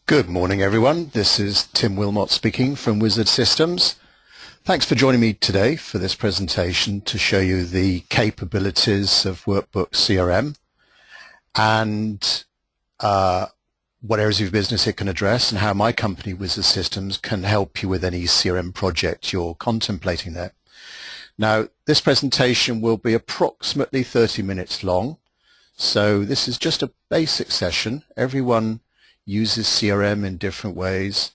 Good morning, everyone. This is Tim Wilmot speaking from Wizard Systems. Thanks for joining me today for this presentation to show you the capabilities of Workbooks CRM and what areas of your business it can address and how my company, Wizard Systems, can help you with any CRM project you're contemplating there. Now, this presentation will be approximately 30 minutes long, so this is just a basic session. Everyone uses CRM in different ways.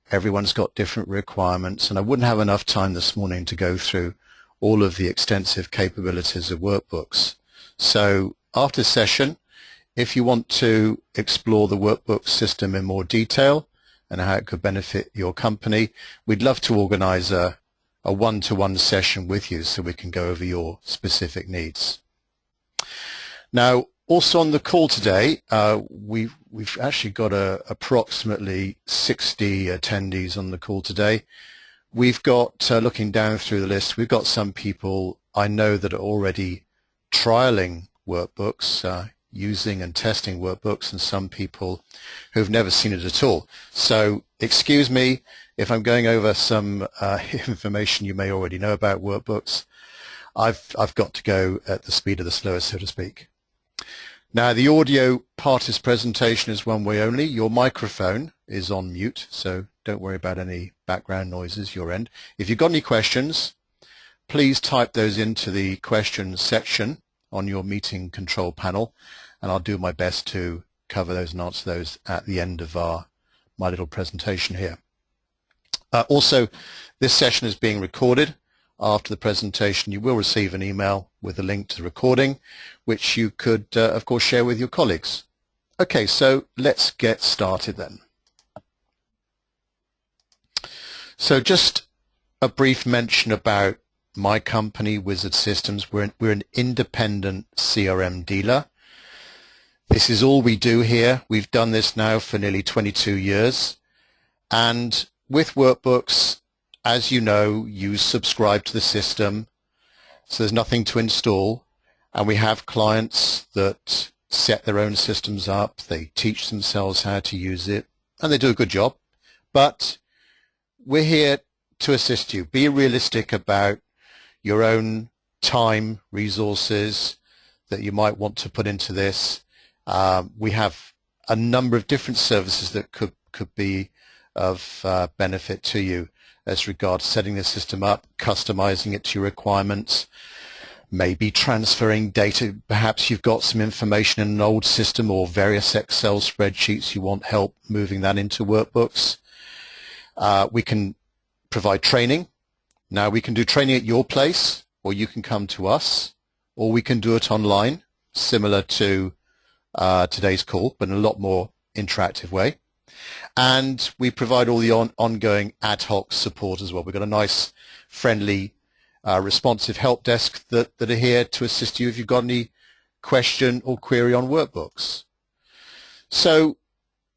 Everyone's got different requirements, and I wouldn't have enough time this morning to go through all of the extensive capabilities of Workbooks. So after the session, if you want to explore the Workbooks system in more detail and how it could benefit your company, we'd love to organize a one-to-one session with you so we can go over your specific needs. Now, also on the call today, we've actually got approximately 60 attendees on the call today. We've got, looking down through the list, we've got some people I know that are already trialing Workbooks, using and testing Workbooks, and some people who've never seen it at all. So excuse me if I'm going over some information you may already know about Workbooks. I've got to go at the speed of the slowest, so to speak. Now, the audio part of this presentation is one way only. Your microphone is on mute, so don't worry about any background noises your end. If you've got any questions, please type those into the questions section on your meeting control panel, and I'll do my best to cover those and answer those at the end of my little presentation here. Also, this session is being recorded. After the presentation, you will receive an email with a link to the recording, which you could, of course, share with your colleagues. Okay, so let's get started then. So just a brief mention about my company, Wizard Systems. We're an independent CRM dealer. This is all we do here. We've done this now for nearly 22 years. And with Workbooks, as you know, you subscribe to the system, so there's nothing to install, and we have clients that set their own systems up, they teach themselves how to use it, and they do a good job. But we're here to assist you. Be realistic about your own time, resources that you might want to put into this. We have a number of different services that could be of benefit to you as regards setting the system up, customizing it to your requirements, maybe transferring data. Perhaps you've got some information in an old system or various Excel spreadsheets. You want help moving that into Workbooks. We can provide training. Now, we can do training at your place, or you can come to us, or we can do it online, similar to today's call, but in a lot more interactive way. And we provide all the ongoing ad hoc support as well. We've got a nice, friendly, responsive help desk that are here to assist you if you've got any question or query on Workbooks. So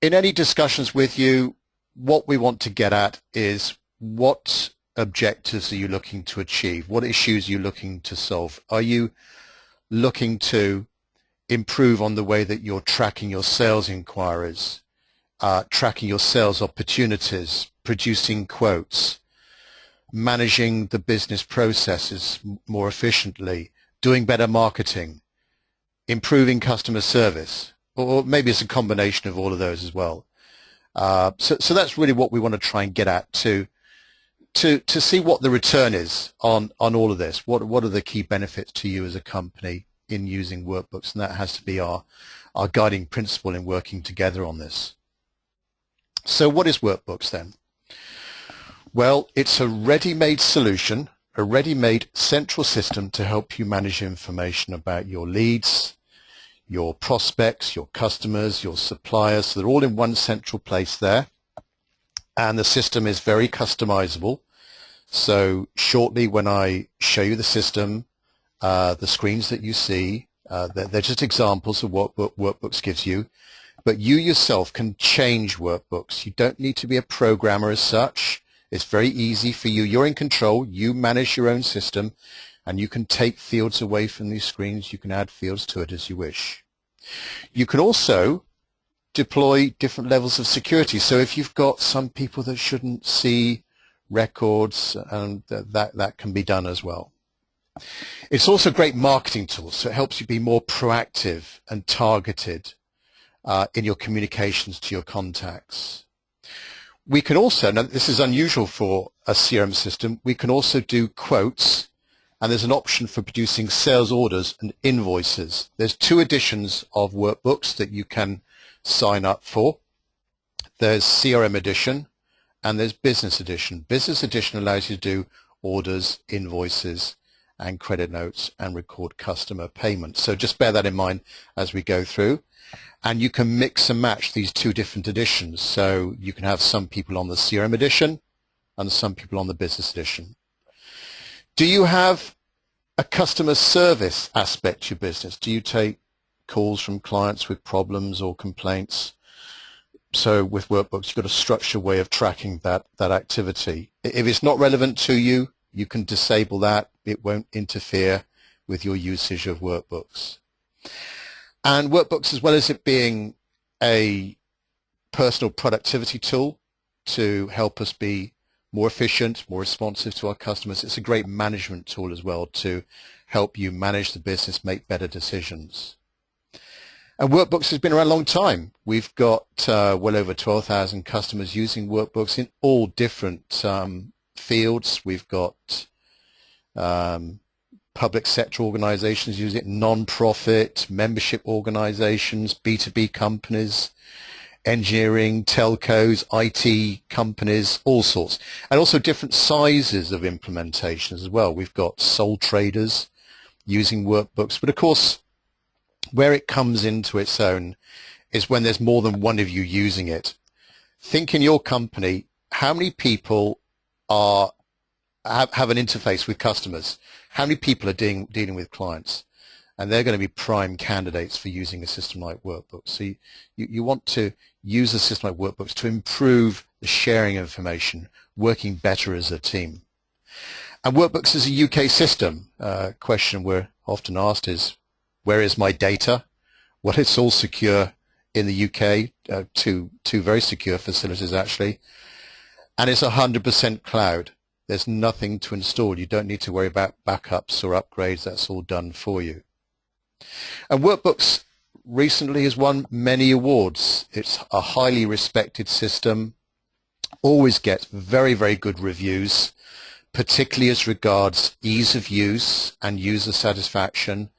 in any discussions with you, what we want to get at is what objectives are you looking to achieve? What issues are you looking to solve? Are you looking to improve on the way that you're tracking your sales inquiries? Tracking your sales opportunities, producing quotes, managing the business processes more efficiently, doing better marketing, improving customer service, or maybe it's a combination of all of those as well. So that's really what we want to try and get at to see what the return is on all of this. What are the key benefits to you as a company in using Workbooks, and that has to be our guiding principle in working together on this. So what is Workbooks then? Well, it's a ready-made solution, a ready-made central system to help you manage information about your leads, your prospects, your customers, your suppliers. So they're all in one central place there. And the system is very customizable. So shortly when I show you the system, the screens that you see, they're just examples of what Workbooks gives you. But you yourself can change Workbooks. You don't need to be a programmer as such. It's very easy for you. You're in control. You manage your own system, and you can take fields away from these screens. You can add fields to it as you wish. You can also deploy different levels of security. So if you've got some people that shouldn't see records, and that can be done as well. It's also a great marketing tool, so it helps you be more proactive and targeted in your communications to your contacts. We can also, now this is unusual for a CRM system, we can also do quotes, and there's an option for producing sales orders and invoices. There's 2 editions of workbooks that you can sign up for. There's CRM edition and there's business edition. Business edition allows you to do orders, invoices, and credit notes and record customer payments. So just bear that in mind as we go through. And you can mix and match these 2 different editions. So you can have some people on the CRM edition and some people on the business edition. Do you have a customer service aspect to your business? Do you take calls from clients with problems or complaints? So with workbooks, you've got a structured way of tracking that activity. If it's not relevant to you, you can disable that. It won't interfere with your usage of workbooks. And workbooks, as well as it being a personal productivity tool to help us be more efficient, more responsive to our customers, it's a great management tool as well to help you manage the business, make better decisions. And workbooks has been around a long time. We've got well over 12,000 customers using workbooks in all different fields. We've got public sector organizations use it, non-profit, membership organizations, B2B companies, engineering, telcos, IT companies, all sorts. And also different sizes of implementations as well. We've got sole traders using workbooks. But of course, where it comes into its own is when there's more than one of you using it. Think in your company, how many people have an interface with customers? How many people are dealing with clients? And they're going to be prime candidates for using a system like Workbooks. So you want to use a system like Workbooks to improve the sharing of information, working better as a team. And Workbooks is a UK system. Question we're often asked is, where is my data? Well, it's all secure in the UK, two very secure facilities actually, and it's 100% cloud. There's nothing to install. You don't need to worry about backups or upgrades. That's all done for you. And Workbooks recently has won many awards. It's a highly respected system, always gets very, very good reviews, particularly as regards ease of use and user satisfaction.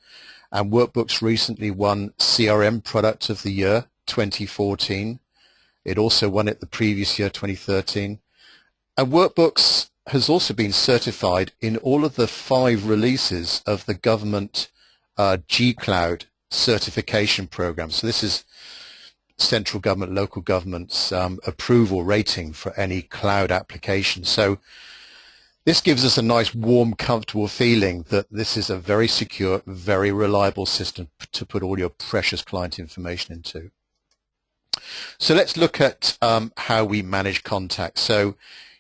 And Workbooks recently won CRM Product of the Year 2014. It also won it the previous year, 2013. And Workbooks has also been certified in all of the 5 releases of the government G-Cloud certification program. So this is central government, local government's approval rating for any cloud application. So this gives us a nice, warm, comfortable feeling that this is a very secure, very reliable system to put all your precious client information into. So let's look at how we manage contacts. So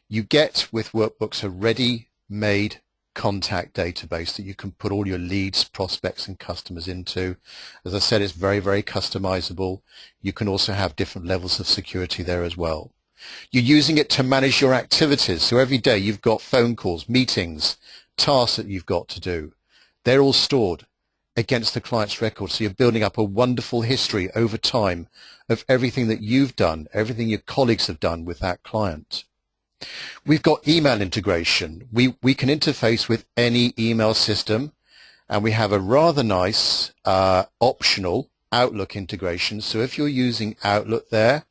you get with Workbooks a ready-made contact database that you can put all your leads, prospects, and customers into. As I said, it's very, very customizable. You can also have different levels of security there as well. You're using it to manage your activities. So every day you've got phone calls, meetings, tasks that you've got to do. They're all stored against the client's record. So you're building up a wonderful history over time of everything that you've done, everything your colleagues have done with that client. We've got email integration. We can interface with any email system, and we have a rather nice optional Outlook integration. So if you're using Outlook there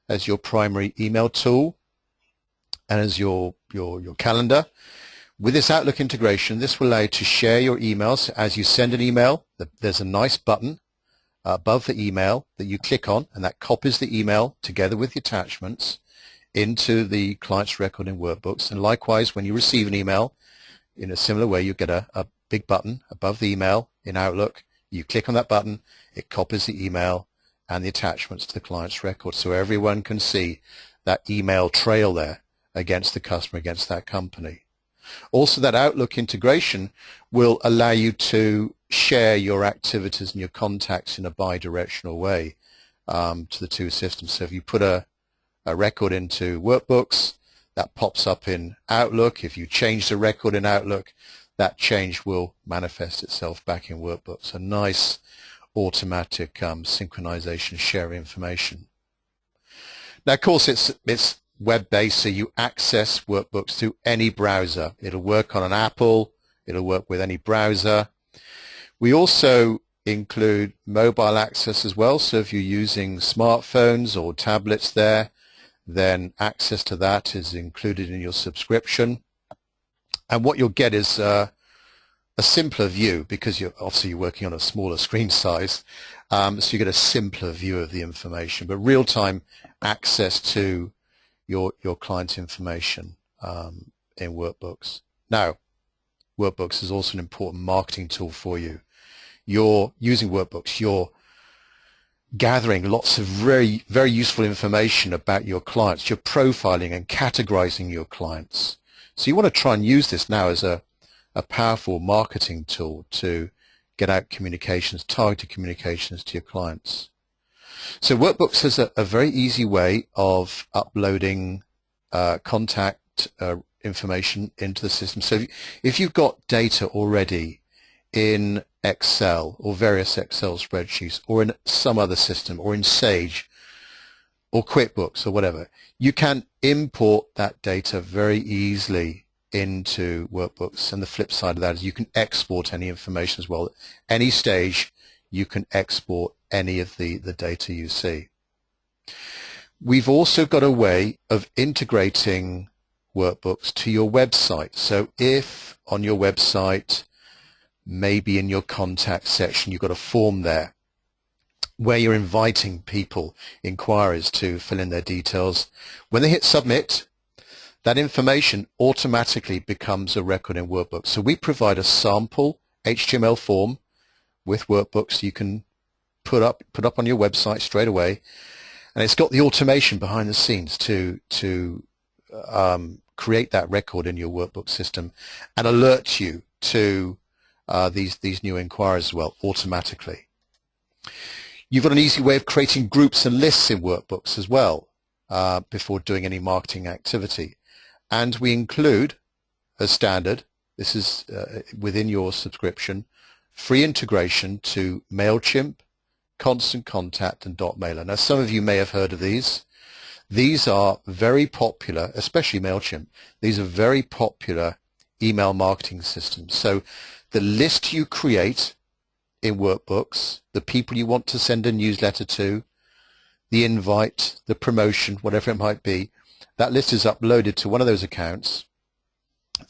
as your primary email tool and as your calendar, with this Outlook integration, this will allow you to share your emails. As you send an email, there's a nice button above the email that you click on, and that copies the email together with the attachments into the client's record in Workbooks. And likewise, when you receive an email, in a similar way, you get a big button above the email in Outlook. You click on that button, it copies the email and the attachments to the client's record, so everyone can see that email trail there against the customer, against that company. Also, that Outlook integration will allow you to share your activities and your contacts in a bi-directional way. to the two systems. So if you put a record into Workbooks, that pops up in Outlook. If you change the record in Outlook, that change will manifest itself back in Workbooks. A nice automatic synchronization, share information. Now, of course, it's web-based, so you access Workbooks through any browser. It'll work on an Apple. It'll work with any browser. We also include mobile access as well. So if you're using smartphones or tablets there, then access to that is included in your subscription. And what you'll get is a simpler view, because you're working on a smaller screen size, so you get a simpler view of the information, but real-time access to your client information in Workbooks. Now, Workbooks is also an important marketing tool for you. You're using Workbooks, you're gathering lots of very, very useful information about your clients. You're profiling and categorizing your clients. So you want to try and use this now as a powerful marketing tool to get out communications, targeted communications to your clients. So Workbooks has a very easy way of uploading contact information into the system. So if you've got data already in Excel or various Excel spreadsheets or in some other system or in Sage or QuickBooks or whatever, you can import that data very easily into Workbooks. And the flip side of that is you can export any information as well. Any stage you can export any of the data you see. We've also got a way of integrating Workbooks to your website. So if on your website, maybe in your contact section, you've got a form there where you're inviting people, inquiries, to fill in their details, when they hit submit, that information automatically becomes a record in Workbooks. So we provide a sample HTML form with Workbooks you can put up on your website straight away, and it's got the automation behind the scenes to create that record in your Workbook system and alert you to these new inquiries as well automatically. You've got an easy way of creating groups and lists in Workbooks as well before doing any marketing activity. And we include, as standard, this is within your subscription, free integration to MailChimp, Constant Contact, and .mailer. Now, some of you may have heard of these. These are very popular, especially MailChimp. These are very popular email marketing systems. So the list you create in Workbooks, the people you want to send a newsletter to, the invite, the promotion, whatever it might be, that list is uploaded to one of those accounts.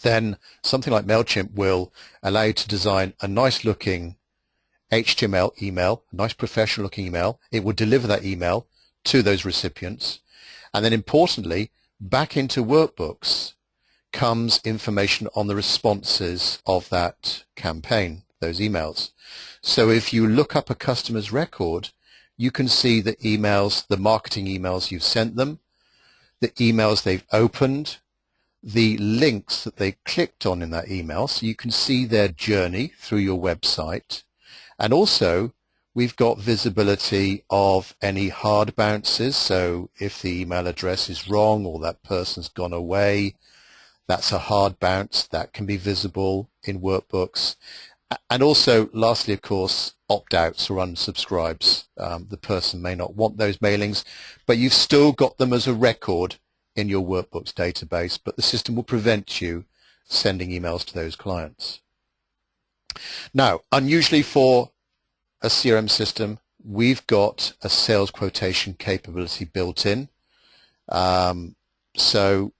Then something like MailChimp will allow you to design a nice looking HTML email, a nice professional looking email. It will deliver that email to those recipients. And then importantly, back into Workbooks comes information on the responses of that campaign, those emails. So if you look up a customer's record, you can see the emails, the marketing emails you've sent them, the emails they've opened, the links that they clicked on in that email, so you can see their journey through your website. And also, we've got visibility of any hard bounces. So if the email address is wrong or that person's gone away, that's a hard bounce. That can be visible in Workbooks. And also, lastly, of course, opt-outs or unsubscribes. The person may not want those mailings, but you've still got them as a record in your Workbooks database, but the system will prevent you sending emails to those clients. Now, unusually for a CRM system, we've got a sales quotation capability built in. So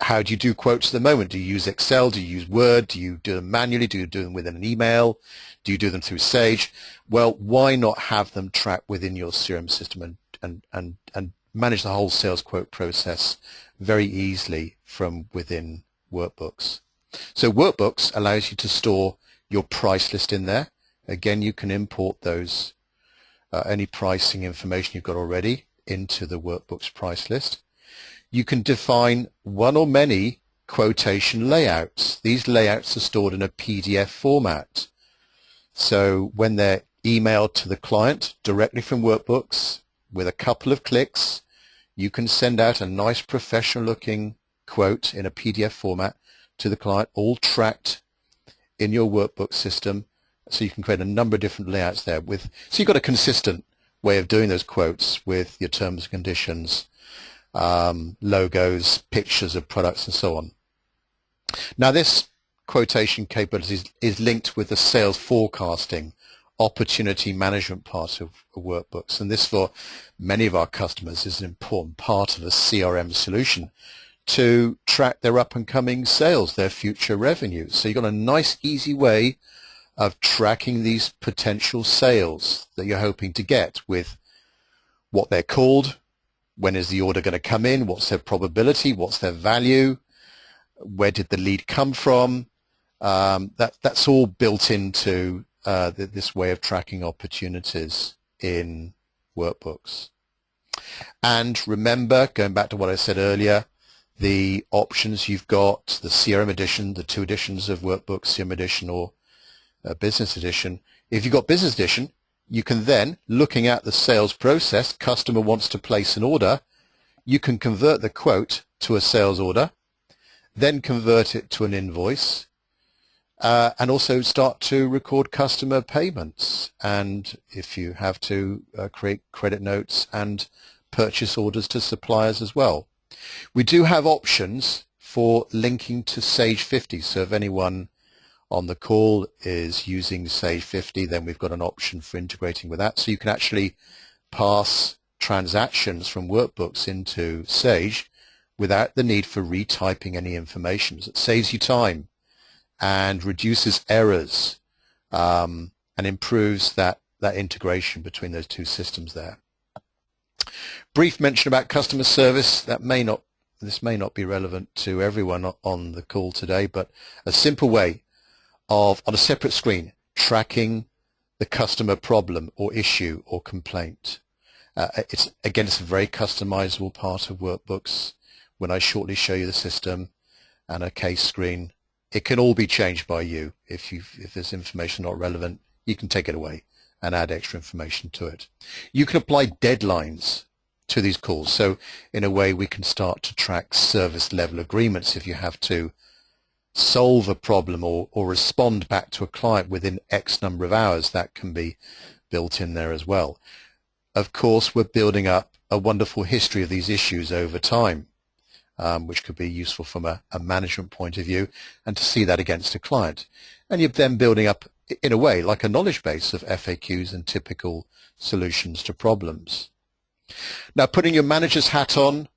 how do you do quotes at the moment? Do you use Excel? Do you use Word? Do you do them manually? Do you do them within an email? Do you do them through Sage? Well, why not have them tracked within your CRM system and manage the whole sales quote process very easily from within Workbooks? So Workbooks allows you to store your price list in there. Again, you can import those, any pricing information you've got already into the Workbooks price list. You can define one or many quotation layouts. These layouts are stored in a PDF format. So when they're emailed to the client directly from Workbooks, with a couple of clicks, you can send out a nice professional looking quote in a PDF format to the client, all tracked in your workbook system. So you can create a number of different layouts there so you've got a consistent way of doing those quotes with your terms and conditions, logos, pictures of products and so on. Now this quotation capability is linked with the sales forecasting opportunity management part of workbooks, and this for many of our customers is an important part of a CRM solution to track their up and coming sales, their future revenues. So you've got a nice easy way of tracking these potential sales that you're hoping to get with what they're called, when is the order going to come in, what's their probability, what's their value, where did the lead come from. That's all built into this way of tracking opportunities in workbooks. And remember, going back to what I said earlier, the options you've got, the CRM edition, the 2 editions of Workbooks, CRM edition or Business edition. If you've got Business edition, you can then, looking at the sales process, customer wants to place an order, you can convert the quote to a sales order, then convert it to an invoice, and also start to record customer payments, and if you have to, create credit notes and purchase orders to suppliers as well. We do have options for linking to Sage 50, so if anyone on the call is using Sage 50, then we've got an option for integrating with that, so you can actually pass transactions from workbooks into Sage without the need for retyping any information. So it saves you time and reduces errors, and improves that integration between those 2 systems there. Brief mention about customer service. This may not be relevant to everyone on the call today, but a simple way of, on a separate screen, tracking the customer problem or issue or complaint. It's a very customizable part of workbooks. When I shortly show you the system and a case screen, it can all be changed by you. If there's information not relevant, you can take it away and add extra information to it. You can apply deadlines to these calls. So in a way, we can start to track service level agreements. If you have to solve a problem or respond back to a client within X number of hours, that can be built in there as well. Of course, we're building up a wonderful history of these issues over time, which could be useful from a management point of view, and to see that against a client. And you're then building up, in a way, like a knowledge base of FAQs and typical solutions to problems. Now, putting your manager's hat on,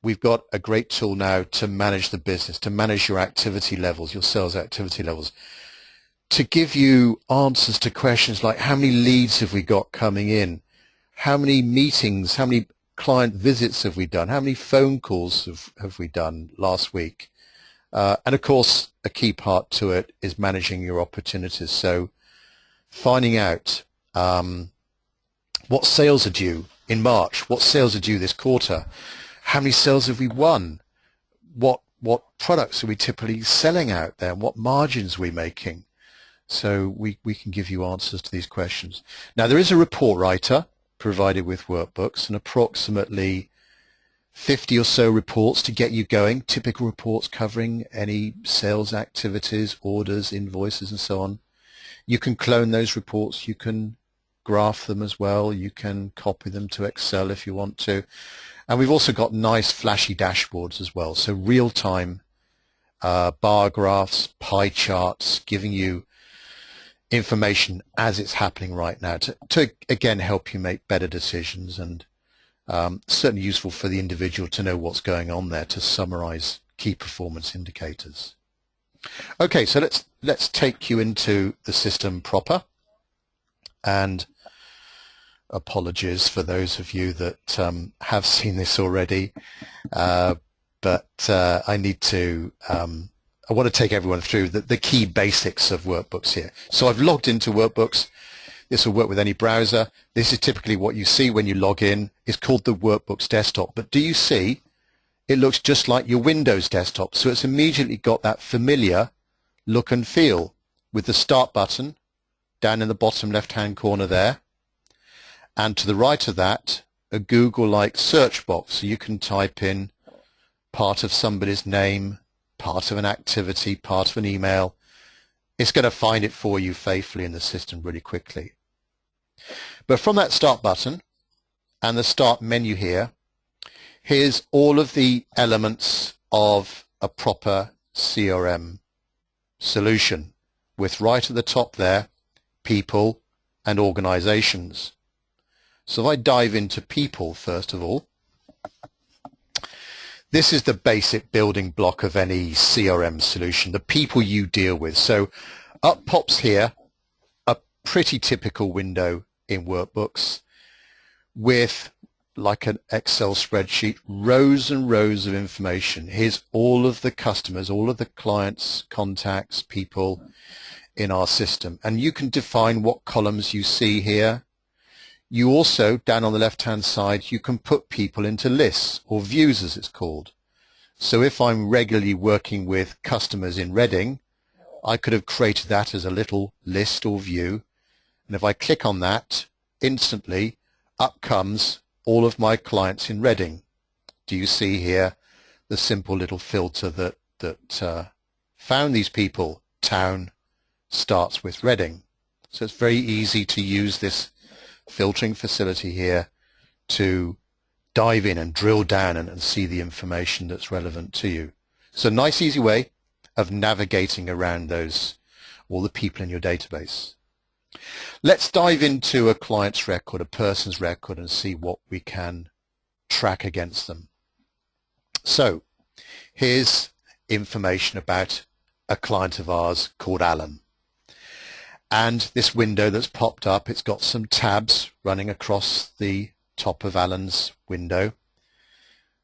we've got a great tool now to manage the business, to manage your activity levels, your sales activity levels, to give you answers to questions like how many leads have we got coming in, how many meetings, how many client visits have we done, how many phone calls have we done last week. And of course, a key part to it is managing your opportunities. So finding out what sales are due in March, what sales are due this quarter, how many sales have we won, what products are we typically selling out there, and what margins are we making. So we can give you answers to these questions. Now, there is a report writer provided with workbooks, and approximately 50 or so reports to get you going, typical reports covering any sales activities, orders, invoices, and so on. You can clone those reports, you can graph them as well, you can copy them to Excel if you want to. And we've also got nice flashy dashboards as well, so real-time bar graphs, pie charts, giving you information as it's happening right now to again help you make better decisions, and certainly useful for the individual to know what's going on there, to summarize key performance indicators. Okay, so let's take you into the system proper, and apologies for those of you that have seen this already, but I need to I want to take everyone through the key basics of workbooks here. So I've logged into workbooks. This will work with any browser. This is typically what you see when you log in. It's called the Workbooks desktop. But do you see it looks just like your Windows desktop? So it's immediately got that familiar look and feel with the Start button down in the bottom left-hand corner there. and to the right of that, a Google-like search box. So you can type in part of somebody's name, part of an activity, part of an email. It's going to find it for you faithfully in the system really quickly. But from that start button and the start menu here, here's all of the elements of a proper CRM solution, with right at the top there, people and organizations. So if I dive into people first of all, this is the basic building block of any CRM solution, the people you deal with. So up pops here a pretty typical window in Workbooks with, like an Excel spreadsheet, rows and rows of information. Here's all of the customers, all of the clients, contacts, people in our system. And you can define what columns you see here. You also, down on the left-hand side, you can put people into lists, or views as it's called. So if I'm regularly working with customers in Reading, I could have created that as a little list or view. And if I click on that, instantly up comes all of my clients in Reading. Do you see here the simple little filter that found these people? Town starts with Reading. So it's very easy to use this filtering facility here to dive in and drill down and see the information that's relevant to you. So nice easy way of navigating around all the people in your database. Let's dive into a client's record, a person's record, and see what we can track against them. So here's information about a client of ours called Alan. And this window that's popped up, it's got some tabs running across the top of Alan's window.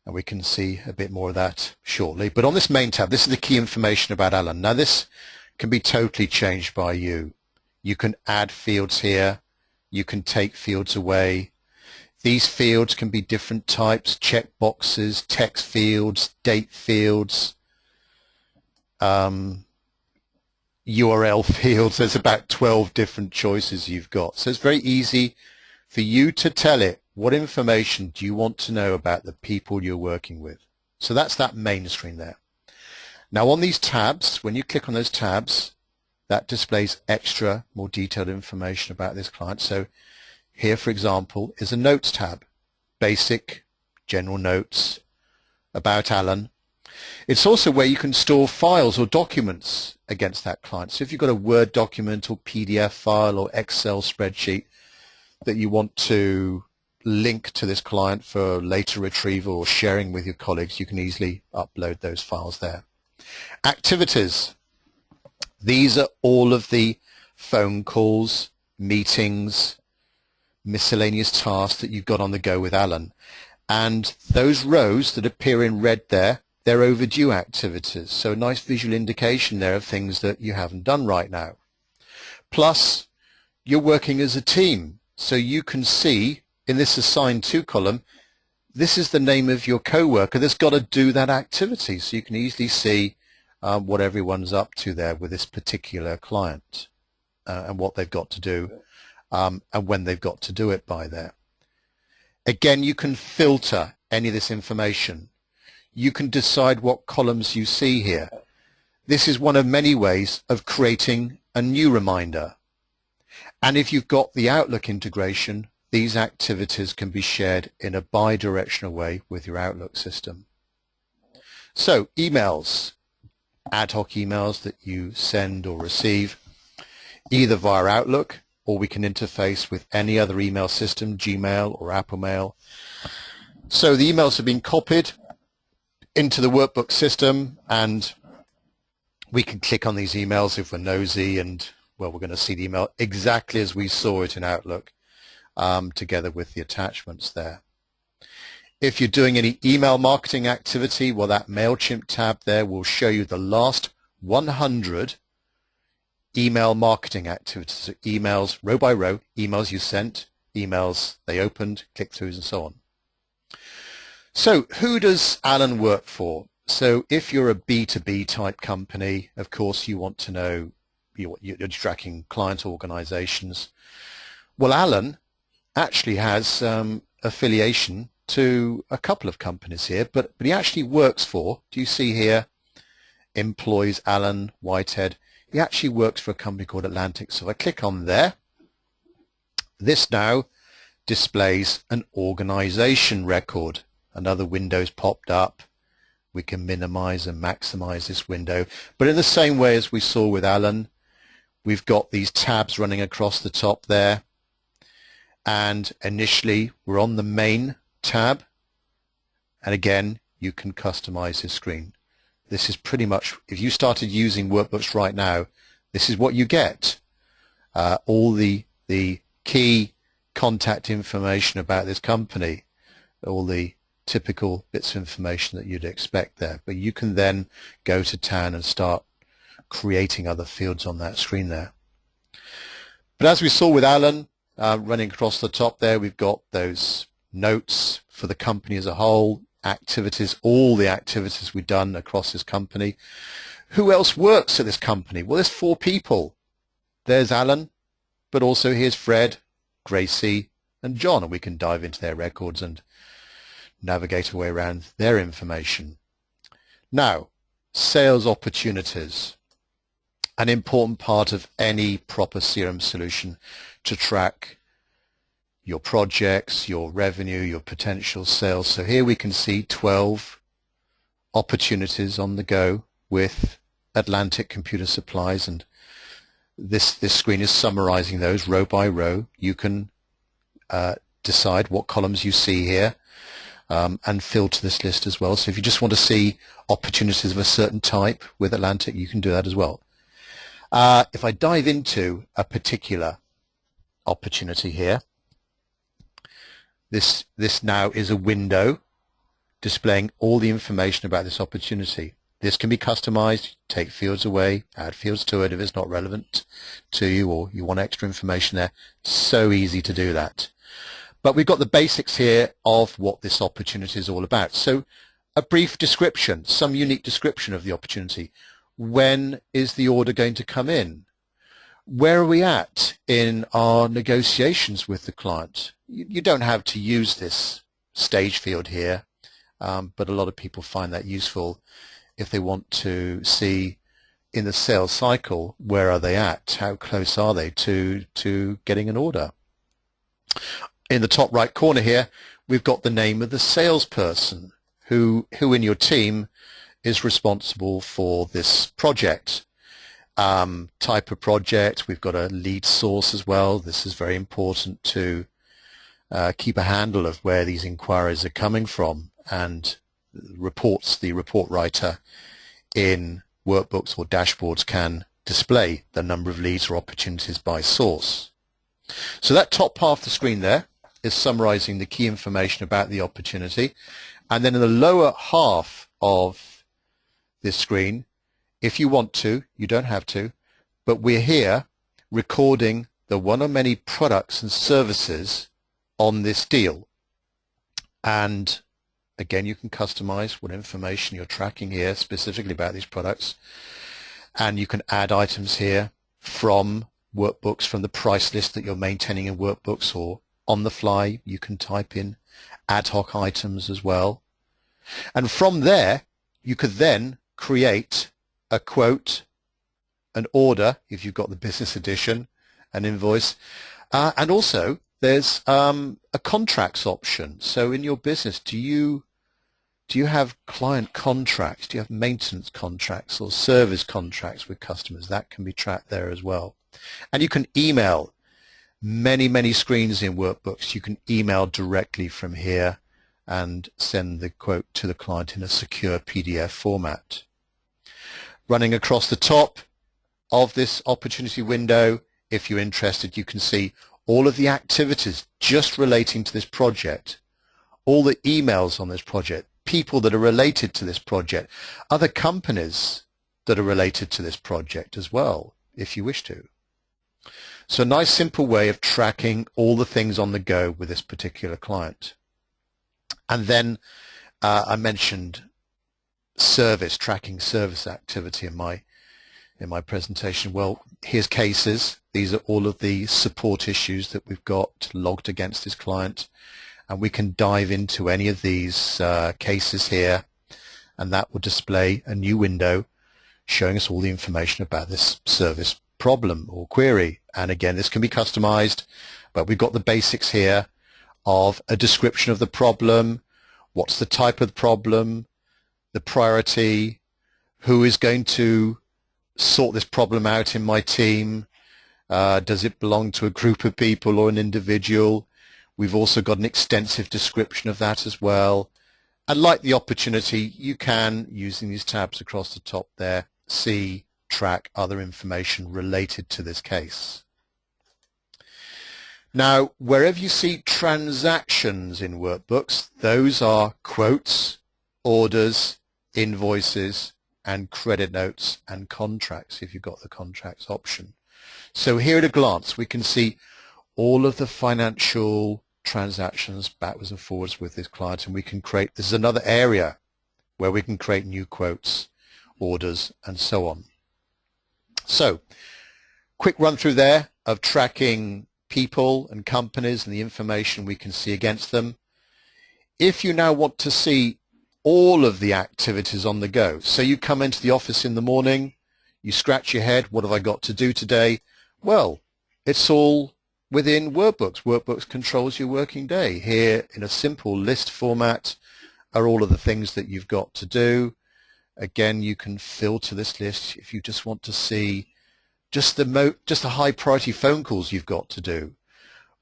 And we can see a bit more of that shortly. But on this main tab, this is the key information about Alan. Now this can be totally changed by you. You can add fields here. You can take fields away. These fields can be different types: check boxes, text fields, date fields, URL fields. There's about 12 different choices you've got. So it's very easy for you to tell it what information do you want to know about the people you're working with. So that's that main screen there. Now on these tabs, when you click on those tabs, that displays extra, more detailed information about this client. So here, for example, is a notes tab, basic, general notes about Alan. It's also where you can store files or documents against that client. So if you've got a Word document or PDF file or Excel spreadsheet that you want to link to this client for later retrieval or sharing with your colleagues, you can easily upload those files there. Activities. These are all of the phone calls, meetings, miscellaneous tasks that you've got on the go with Alan. And those rows that appear in red there, they're overdue activities. So a nice visual indication there of things that you haven't done right now. Plus, you're working as a team. So you can see in this assigned to column, this is the name of your coworker that's got to do that activity. So you can easily see what everyone's up to there with this particular client and what they've got to do and when they've got to do it by there. Again, you can filter any of this information. You can decide what columns you see here. This is one of many ways of creating a new reminder. And if you've got the Outlook integration, these activities can be shared in a bi-directional way with your Outlook system. So emails, ad hoc emails that you send or receive either via Outlook, or we can interface with any other email system, Gmail or Apple Mail. So the emails have been copied into the Workbook system, and we can click on these emails if we're nosy, and well, we're going to see the email exactly as we saw it in Outlook, together with the attachments there. If you're doing any email marketing activity, well, that MailChimp tab there will show you the last 100 email marketing activities, so emails row by row, emails you sent, emails they opened, click-throughs and so on. So who does Alan work for? So if you're a B2B type company, of course you want to know you're tracking client organizations. Well, Alan actually has affiliation to a couple of companies here, but he actually works for, do you see here, employs Alan Whitehead. He actually works for a company called Atlantic. So if I click on there, this now displays an organization record. Another window's popped up. We can minimize and maximize this window. But in the same way as we saw with Alan, we've got these tabs running across the top there. And initially we're on the main tab. And again, you can customize this screen. This is pretty much, if you started using Workbooks right now, this is what you get. All the key contact information about this company, all the typical bits of information that you'd expect there. But you can then go to town and start creating other fields on that screen there. But as we saw with Alan, running across the top there, we've got those notes for the company as a whole, activities, all the activities we've done across this company. Who else works at this company? Well, there's 4 people. There's Alan, but also here's Fred, Gracie, and John, and we can dive into their records and navigate our way around their information. Now, sales opportunities. An important part of any proper CRM solution to track your projects, your revenue, your potential sales. So here we can see 12 opportunities on the go with Atlantic Computer Supplies, and this screen is summarizing those row by row. You can decide what columns you see here and filter this list as well. So if you just want to see opportunities of a certain type with Atlantic, you can do that as well. If I dive into a particular opportunity here, this now is a window displaying all the information about this opportunity. This can be customized, take fields away, add fields to it if it's not relevant to you or you want extra information there. So easy to do that. But we've got the basics here of what this opportunity is all about. So a brief description, some unique description of the opportunity. When is the order going to come in? Where are we at in our negotiations with the client? You don't have to use this stage field here, but a lot of people find that useful if they want to see in the sales cycle, where are they at? How close are they to getting an order? In the top right corner here, we've got the name of the salesperson who in your team is responsible for this project. Type of project, we've got a lead source as well. This is very important to keep a handle of where these inquiries are coming from, and reports, the report writer in workbooks or dashboards can display the number of leads or opportunities by source. So that top half of the screen there is summarizing the key information about the opportunity, and then in the lower half of this screen, if you want to, you don't have to, but we're here recording the one or many products and services on this deal. And again, you can customize what information you're tracking here specifically about these products. And you can add items here from workbooks, from the price list that you're maintaining in workbooks, or on the fly, you can type in ad hoc items as well. And from there, you could then create a quote, an order, if you've got the business edition, an invoice, and also there's a contracts option. So in your business, do you have client contracts? Do you have maintenance contracts or service contracts with customers? That can be tracked there as well. And you can email. Many screens in workbooks. You can email directly from here and send the quote to the client in a secure PDF format. Running across the top of this opportunity window, if you're interested, you can see all of the activities just relating to this project, all the emails on this project, people that are related to this project, other companies that are related to this project as well, if you wish to. So a nice simple way of tracking all the things on the go with this particular client. And then I mentioned service, tracking service activity in my in my presentation? Well, here's cases. These are all of the support issues that we've got logged against this client, and we can dive into any of these cases here, and that will display a new window showing us all the information about this service problem or query. And again, this can be customized, but we've got the basics here of a description of the problem, what's the type of the problem, the priority, who is going to sort this problem out in my team, does it belong to a group of people or an individual. We've also got an extensive description of that as well. And like the opportunity, you can, using these tabs across the top there, see, track other information related to this case. Now, wherever you see transactions in workbooks, those are quotes, orders, invoices, and credit notes and contracts, if you've got the contracts option. So here at a glance, we can see all of the financial transactions backwards and forwards with this client, and we can create, this is another area where we can create new quotes, orders, and so on. So, quick run through there of tracking people and companies and the information we can see against them. If you now want to see all of the activities on the go, so you come into the office in the morning, you scratch your head, what have I got to do today? Well, it's all within Workbooks. Workbooks controls your working day. Here in a simple list format are all of the things that you've got to do. Again, you can filter this list if you just want to see just the high priority phone calls you've got to do,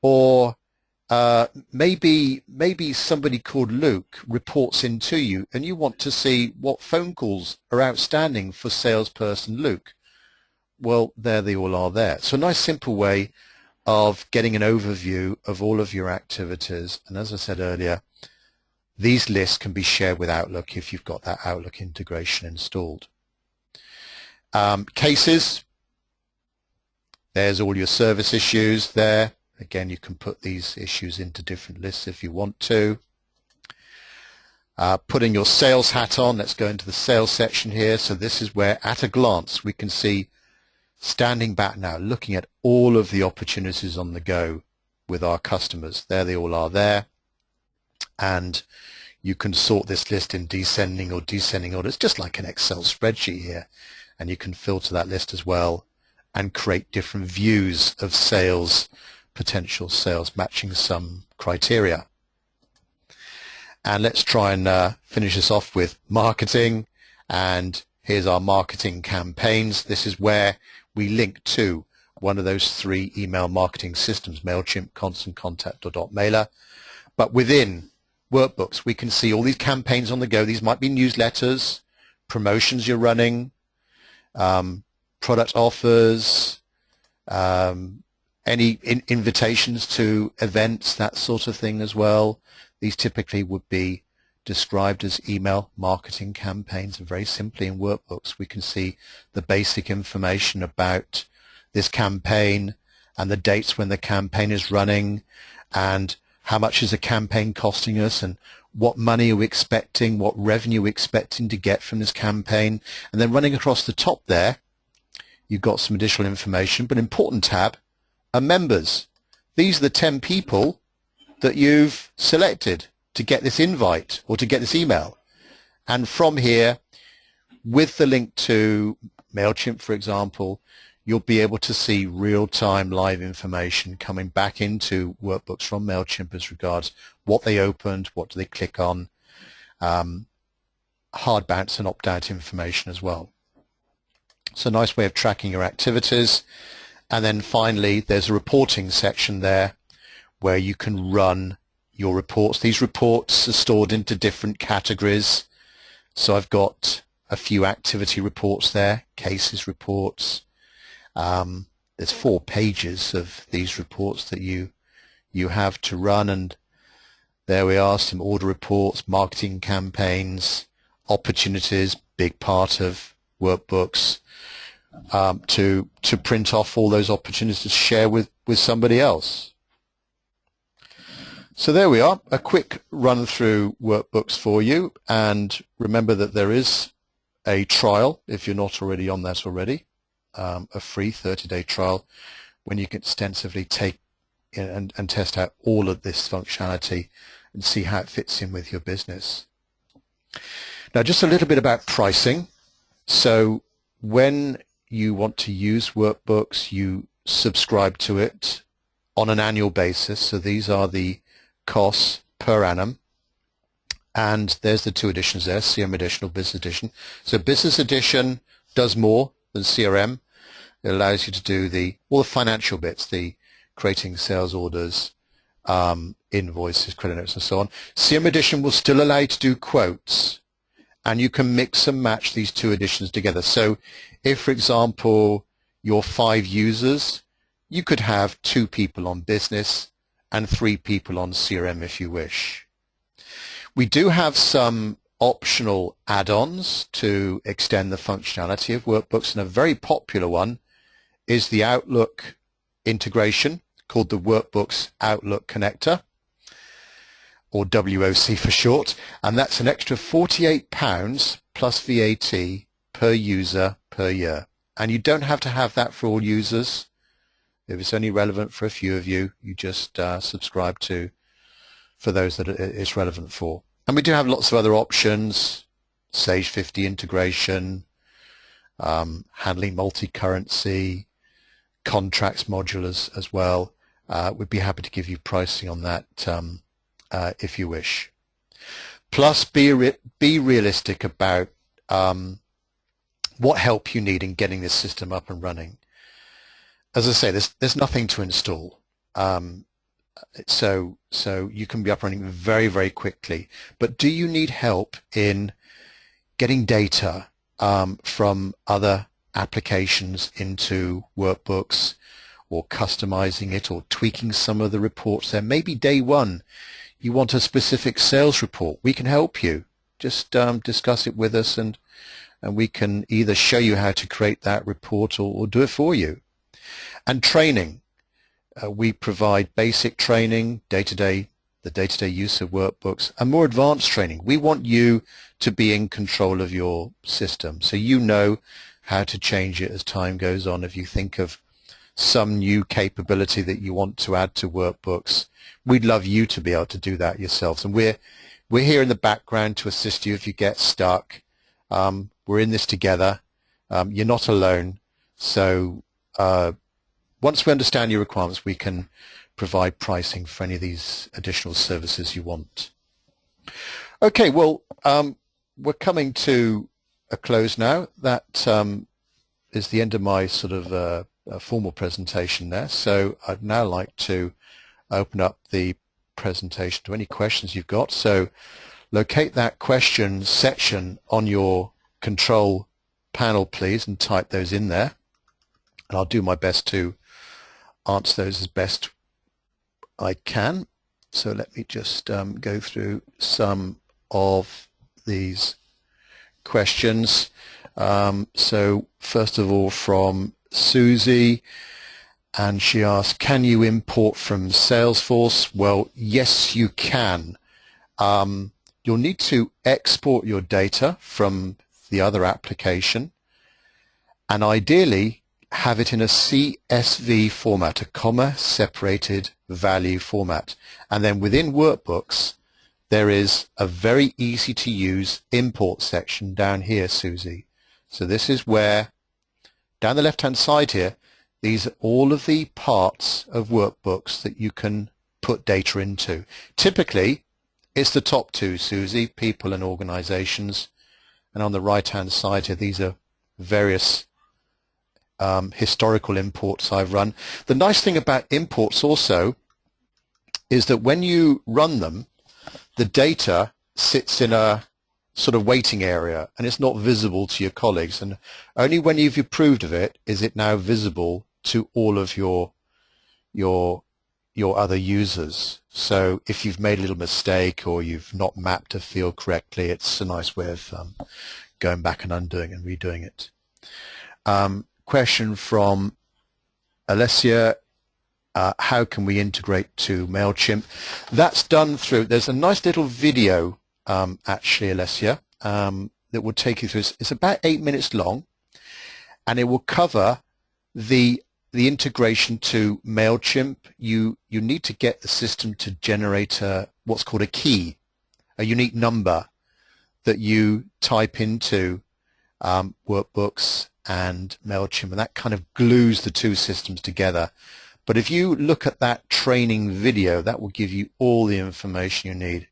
or maybe somebody called Luke reports into you and you want to see what phone calls are outstanding for salesperson Luke. Well, there they all are there. So a nice simple way of getting an overview of all of your activities. And as I said earlier, these lists can be shared with Outlook if you've got that Outlook integration installed. Cases, there's all your service issues there. Again, you can put these issues into different lists if you want to. Putting your sales hat on, let's go into the sales section here. So this is where, at a glance, we can see, standing back now, looking at all of the opportunities on the go with our customers. There they all are there. And you can sort this list in descending or descending order. It's just like an Excel spreadsheet here. And you can filter that list as well and create different views of sales, potential sales, matching some criteria. And let's try and finish this off with marketing. And here's our marketing campaigns. This is where we link to one of those three email marketing systems, MailChimp, Constant Contact, or .mailer. But within Workbooks, we can see all these campaigns on the go. These might be newsletters, promotions you're running, product offers, any invitations to events, that sort of thing as well. These typically would be described as email marketing campaigns, and very simply in Workbooks we can see the basic information about this campaign and the dates when the campaign is running and how much is a campaign costing us and what money are we expecting, what revenue are we expecting to get from this campaign. And then running across the top there, you've got some additional information, but an important tab are members. These are the 10 people that you've selected to get this invite or to get this email. And from here, with the link to MailChimp, for example, you'll be able to see real-time live information coming back into Workbooks from MailChimp as regards what they opened, what do they click on, hard bounce and opt-out information as well. It's a nice way of tracking your activities. And then finally, there's a reporting section there where you can run your reports. These reports are stored into different categories. So I've got a few activity reports there, cases reports. There's 4 pages of these reports that you have to run, and there we are, some order reports, marketing campaigns, opportunities, big part of Workbooks, to print off all those opportunities to share with somebody else. So there we are, a quick run through Workbooks for you, and remember that there is a trial if you're not already on that already. a free 30-day trial when you can extensively take and test out all of this functionality and see how it fits in with your business. Now, just a little bit about pricing. So when you want to use Workbooks, you subscribe to it on an annual basis. So these are the costs per annum. And there's the two editions there, CRM Edition or Business Edition. So Business Edition does more than CRM. It allows you to do all the financial bits, the creating sales orders, invoices, credit notes, and so on. CRM Edition will still allow you to do quotes, and you can mix and match these two editions together. So if, for example, you're 5 users, you could have 2 people on business and 3 people on CRM if you wish. We do have some optional add-ons to extend the functionality of Workbooks, and a very popular one is the Outlook integration called the Workbooks Outlook Connector, or WOC for short, and that's an extra £48 plus VAT per user per year. And you don't have to have that for all users. If it's only relevant for a few of you, you just subscribe to for those that it's relevant for. And we do have lots of other options, Sage 50 integration, handling multi-currency, contracts module as well. We'd be happy to give you pricing on that if you wish. Plus, be realistic about what help you need in getting this system up and running. As I say, there's nothing to install, so you can be up and running very, very quickly. But do you need help in getting data from other applications into Workbooks, or customizing it, or tweaking some of the reports there? Maybe day one you want a specific sales report. We can help you. Just discuss it with us, and we can either show you how to create that report or do it for you. And training. We provide basic training, the day-to-day use of Workbooks, and more advanced training. We want you to be in control of your system, so you know how to change it as time goes on. If you think of some new capability that you want to add to Workbooks, we'd love you to be able to do that yourselves. And we're here in the background to assist you if you get stuck. We're in this together. You're not alone. So once we understand your requirements, we can provide pricing for any of these additional services you want. Okay, well, we're coming to a close now. That is the end of my sort of formal presentation there. So I'd now like to open up the presentation to any questions you've got. So locate that question section on your control panel, please, and type those in there. And I'll do my best to answer those as best I can. So let me just go through some of these questions. So first of all, from Susie, and she asked, can you import from Salesforce? Well, yes, you can. You'll need to export your data from the other application, and ideally have it in a CSV format, a comma separated value format. And then within Workbooks, there is a very easy to use import section down here, Susie. So this is where, down the left hand side here, these are all of the parts of Workbooks that you can put data into. Typically, it's the top 2, Susie, people and organizations. And on the right hand side here, these are various historical imports I've run. The nice thing about imports also is that when you run them, the data sits in a sort of waiting area and it's not visible to your colleagues, and only when you've approved of it is it now visible to all of your other users. So if you've made a little mistake or you've not mapped a field correctly, it's a nice way of going back and undoing and redoing it. Question from Alessia, how can we integrate to MailChimp? That's done through, there's a nice little video actually, Alessia, that will take you through. It's about 8 minutes long, and it will cover the integration to MailChimp. You need to get the system to generate what's called a key, a unique number that you type into Workbooks and MailChimp, and that kind of glues the two systems together. But if you look at that training video, that will give you all the information you need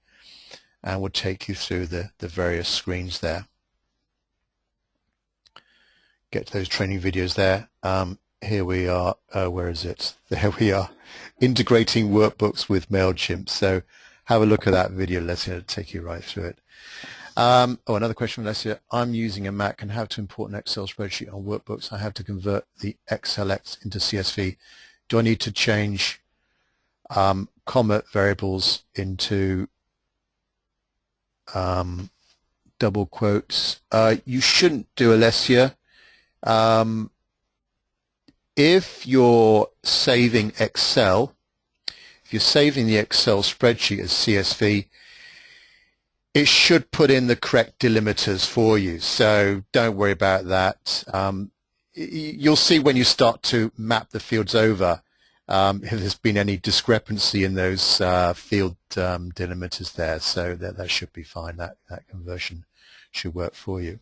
and will take you through the various screens there. Get to those training videos there. Here we are. Where is it? There we are. Integrating Workbooks with MailChimp. So have a look at that video. Let's take you right through it. Another question from Leslie. I'm using a Mac and have to import an Excel spreadsheet on Workbooks. I have to convert the XLX into CSV. Do I need to change comma variables into double quotes? You shouldn't do, Alessia. If you're saving Excel, if you're saving the Excel spreadsheet as CSV, it should put in the correct delimiters for you, so don't worry about that. You'll see when you start to map the fields over if there's been any discrepancy in those field delimiters there, so that should be fine. That conversion should work for you.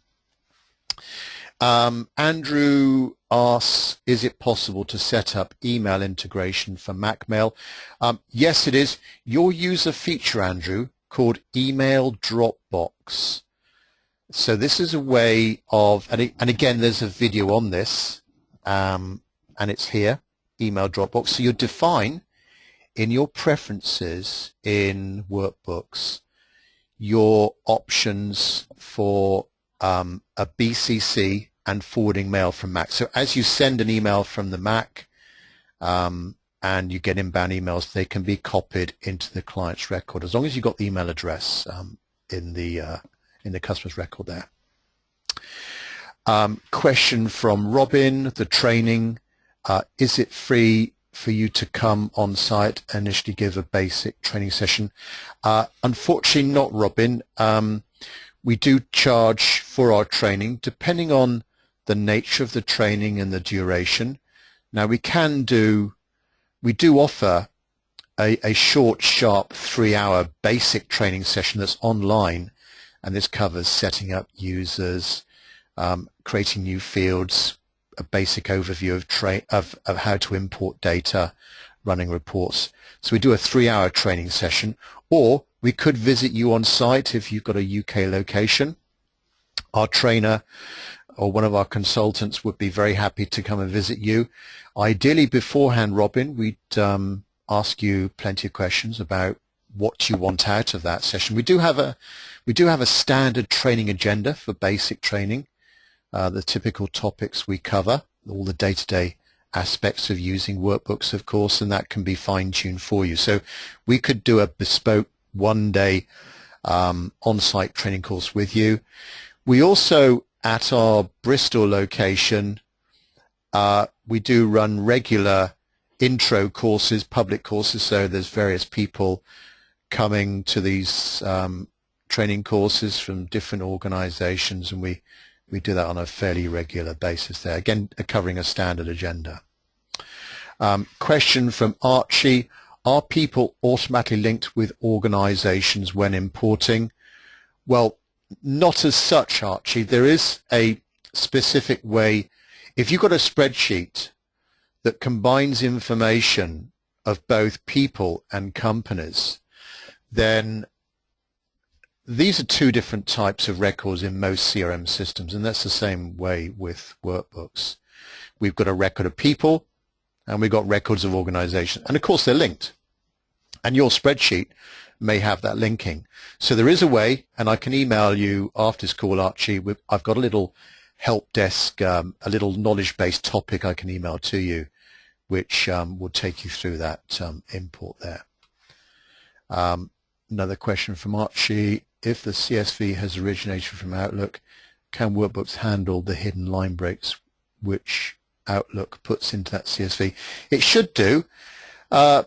Andrew asks, is it possible to set up email integration for MacMail? Yes, it is. You'll use a feature, Andrew, called Email Dropbox. So this is a way of, and again, there's a video on this, and it's here, Email Dropbox. So you define in your preferences in Workbooks your options for a BCC and forwarding mail from Mac. So as you send an email from the Mac and you get inbound emails, they can be copied into the client's record as long as you've got the email address in the customer's record there. Question from Robin, the training, is it free for you to come on site and initially give a basic training session? Unfortunately not, Robin. We do charge for our training depending on the nature of the training and the duration. Now we do offer a short, sharp 3-hour basic training session that's online, and this covers setting up users, creating new fields, a basic overview of how to import data, running reports. So we do a 3-hour training session, or we could visit you on site if you've got a UK location. Our trainer or one of our consultants would be very happy to come and visit you. Ideally beforehand, Robin, we'd ask you plenty of questions about what you want out of that session. We do have a standard training agenda for basic training, the typical topics we cover, all the day-to-day aspects of using Workbooks, of course, and that can be fine-tuned for you. So we could do a bespoke one-day on-site training course with you. We also, at our Bristol location, we do run regular intro courses, public courses, so there's various people coming to these training courses from different organizations, and we do that on a fairly regular basis there, again covering a standard agenda. Question from Archie, are people automatically linked with organizations when importing? Well, not as such, Archie. There is a specific way. If you've got a spreadsheet that combines information of both people and companies, then these are two different types of records in most CRM systems, and that's the same way with Workbooks. We've got a record of people and we've got records of organizations, and of course they're linked, and your spreadsheet may have that linking. So there is a way, and I can email you after this call, Archie. I've got a little help desk, a little knowledge-based topic I can email to you, which will take you through that import there. Another question from Archie, if the CSV has originated from Outlook, can Workbooks handle the hidden line breaks which Outlook puts into that CSV? It should do.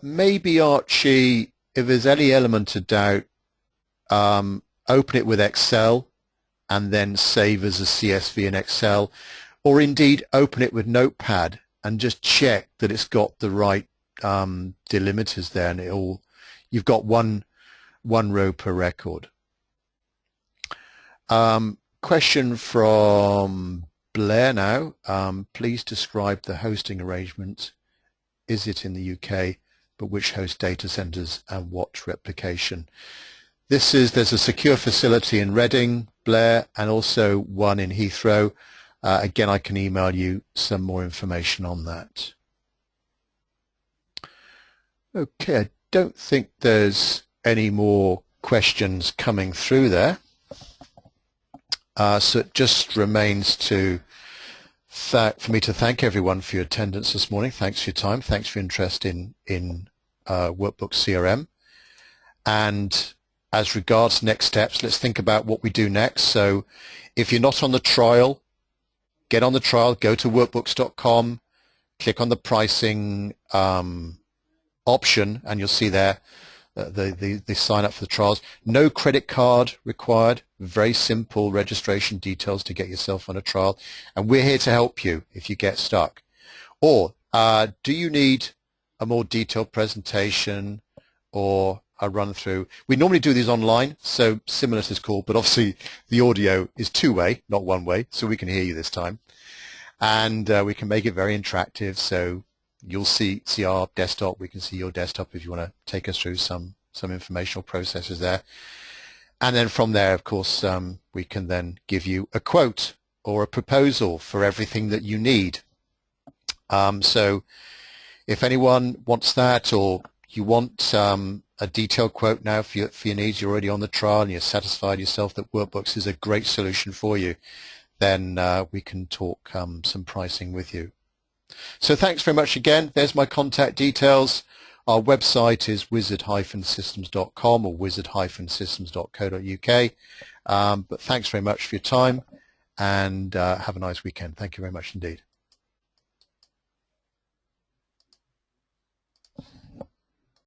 Maybe, Archie, if there's any element of doubt, open it with Excel and then save as a CSV in Excel. or indeed open it with Notepad and just check that it's got the right delimiters there, and you've got one row per record. Question from Blair now. Please describe the hosting arrangement. Is it in the UK, but which host data centers and what replication? There's a secure facility in Reading, Blair, and also one in Heathrow. Again, I can email you some more information on that. Okay, I don't think there's any more questions coming through there. So it just remains for me to thank everyone for your attendance this morning. Thanks for your time. Thanks for your interest in Workbooks CRM. And as regards next steps, let's think about what we do next. So if you're not on the trial, get on the trial, go to workbooks.com, click on the pricing option, and you'll see there the sign up for the trials. No credit card required, very simple registration details to get yourself on a trial, and we're here to help you if you get stuck. Or do you need a more detailed presentation or a run through? We normally do these online, so similar to this call, but obviously the audio is two-way, not one-way, so we can hear you this time, and we can make it very interactive. So you'll see our desktop. We can see your desktop if you want to take us through some informational processes there. And then from there, of course, we can then give you a quote or a proposal for everything that you need. So if anyone wants that, or you want a detailed quote now for your needs, you're already on the trial and you're satisfied yourself that Workbooks is a great solution for you, then we can talk some pricing with you. So thanks very much again. There's my contact details. Our website is wizard-systems.com or wizard-systems.co.uk. But thanks very much for your time, and have a nice weekend. Thank you very much indeed.